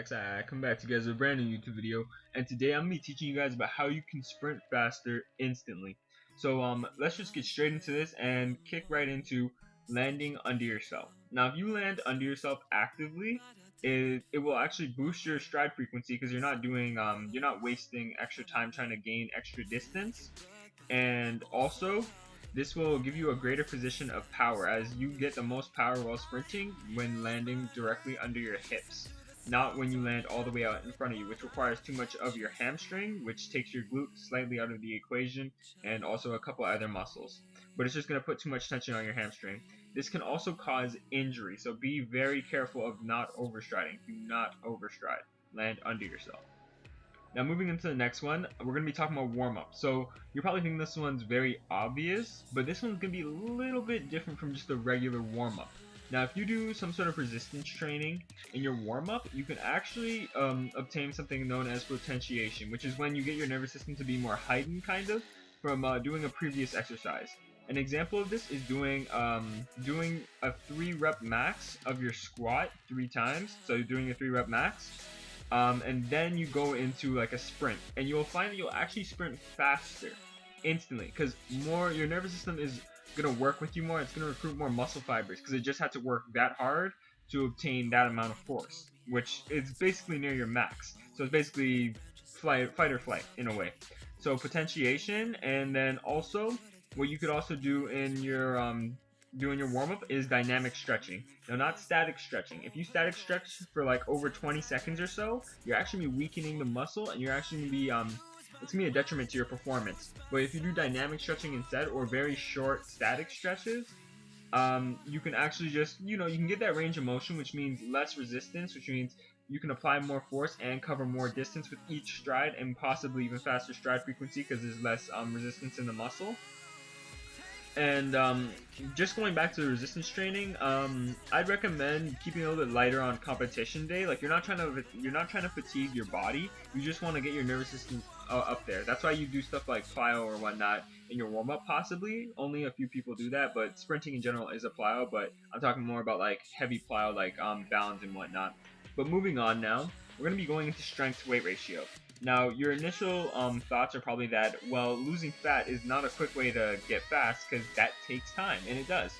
XI, come back to you guys with a brand new YouTube video, and today I'm going to be teaching you guys about how you can sprint faster instantly. So let's just get straight into this and kick right into landing under yourself. Now if you land under yourself actively, it will actually boost your stride frequency because you're not wasting extra time trying to gain extra distance, and also this will give you a greater position of power as you get the most power while sprinting when landing directly under your hips, not when you land all the way out in front of you, which requires too much of your hamstring, which takes your glute slightly out of the equation, and also a couple other muscles. But it's just going to put too much tension on your hamstring. This can also cause injury, so be very careful of not overstriding. Do not overstride. Land under yourself. Now moving into the next one, we're going to be talking about warm-up. So you're probably thinking this one's very obvious, but this one's going to be a little bit different from just a regular warm-up. Now if you do some sort of resistance training in your warm-up, you can actually obtain something known as potentiation, which is when you get your nervous system to be more heightened kind of from doing a previous exercise. An example of this is doing a 3-rep max of your squat 3 times. So you're doing a 3-rep max. And then you go into like a sprint, and you'll find that you'll actually sprint faster instantly because your nervous system is gonna work with you more. It's gonna recruit more muscle fibers because it just had to work that hard to obtain that amount of force, which is basically near your max. So it's basically fight or flight in a way. So potentiation, and then also what you could also do in your warm-up is dynamic stretching. Now, not static stretching. If you static stretch for like over 20 seconds or so, you're actually weakening the muscle, and you're actually gonna be it's gonna be a detriment to your performance. But if you do dynamic stretching instead, or very short static stretches, you can actually just you can get that range of motion, which means less resistance, which means you can apply more force and cover more distance with each stride, and possibly even faster stride frequency because there's less resistance in the muscle. And just going back to the resistance training, I'd recommend keeping a little bit lighter on competition day. Like you're not trying to fatigue your body. You just want to get your nervous system up there. That's why you do stuff like plyo or whatnot in your warm up. Possibly only a few people do that, but sprinting in general is a plyo. But I'm talking more about like heavy plyo, like bounds and whatnot. But moving on now, we're gonna be going into strength to weight ratio. Now, your initial thoughts are probably that, well, losing fat is not a quick way to get fast because that takes time, and it does.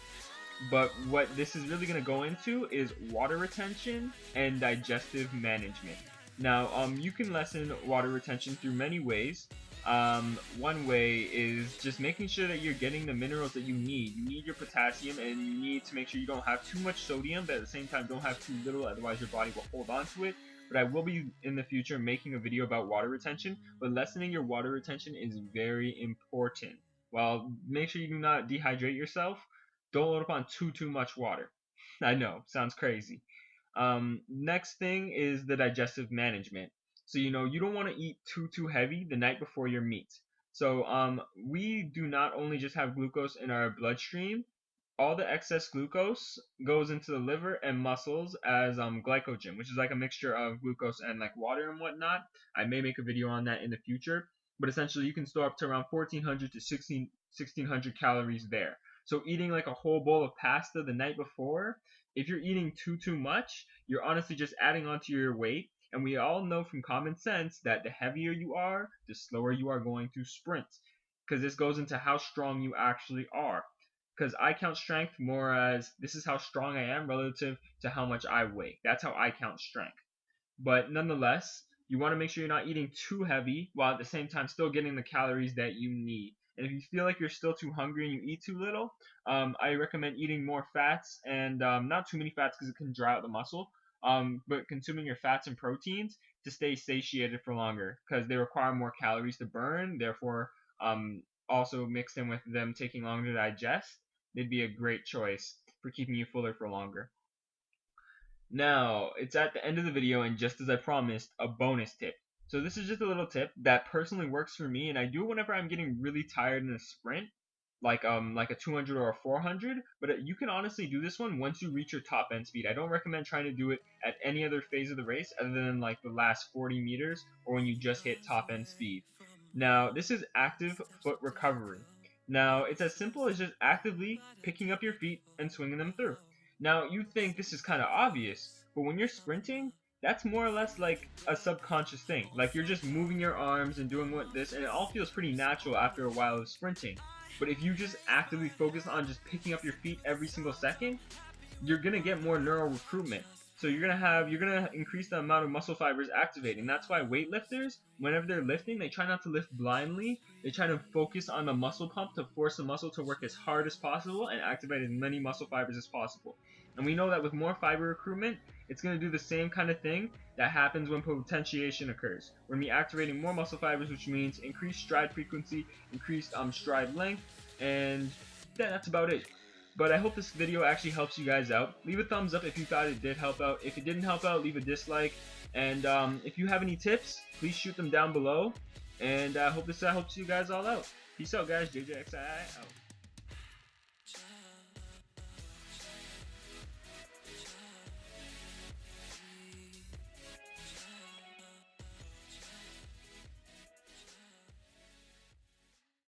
But what this is really going to go into is water retention and digestive management. Now, you can lessen water retention through many ways. One way is just making sure that you're getting the minerals that you need. You need your potassium, and you need to make sure you don't have too much sodium, but at the same time don't have too little, otherwise your body will hold on to it. But I will be in the future making a video about water retention, but lessening your water retention is very important. Well, make sure you do not dehydrate yourself. Don't load up on too much water. I know, sounds crazy. Next thing is the digestive management. So you don't want to eat too heavy the night before your meet. So we do not only just have glucose in our bloodstream. All the excess glucose goes into the liver and muscles as glycogen, which is like a mixture of glucose and like water and whatnot. I may make a video on that in the future, but essentially you can store up to around 1400 to 1600 calories there. So eating like a whole bowl of pasta the night before, if you're eating too much, you're honestly just adding onto your weight. And we all know from common sense that the heavier you are, the slower you are going to sprint, because this goes into how strong you actually are. Because I count strength more as this is how strong I am relative to how much I weigh. That's how I count strength. But nonetheless, you want to make sure you're not eating too heavy while at the same time still getting the calories that you need. And if you feel like you're still too hungry and you eat too little, I recommend eating more fats and not too many fats because it can dry out the muscle. But consuming your fats and proteins to stay satiated for longer because they require more calories to burn. Therefore, also mixed in with them taking longer to digest, they'd be a great choice for keeping you fuller for longer. Now, it's at the end of the video, and just as I promised, a bonus tip. So this is just a little tip that personally works for me, and I do it whenever I'm getting really tired in a sprint, like a 200 or a 400, but you can honestly do this one once you reach your top end speed. I don't recommend trying to do it at any other phase of the race other than like the last 40 meters or when you just hit top end speed. Now, this is active foot recovery. Now, it's as simple as just actively picking up your feet and swinging them through. Now, you think this is kind of obvious, but when you're sprinting, that's more or less like a subconscious thing. Like you're just moving your arms and doing this, and it all feels pretty natural after a while of sprinting. But if you just actively focus on just picking up your feet every single second, you're gonna get more neural recruitment. So you're gonna increase the amount of muscle fibers activating. That's why weightlifters, whenever they're lifting, they try not to lift blindly. They try to focus on the muscle pump to force the muscle to work as hard as possible and activate as many muscle fibers as possible. And we know that with more fiber recruitment, it's gonna do the same kind of thing that happens when potentiation occurs. We're gonna be activating more muscle fibers, which means increased stride frequency, increased stride length, and yeah, that's about it. But I hope this video actually helps you guys out. Leave a thumbs up if you thought it did help out. If it didn't help out, leave a dislike. And if you have any tips, please shoot them down below. And I hope this helps you guys all out. Peace out, guys. JJXI out.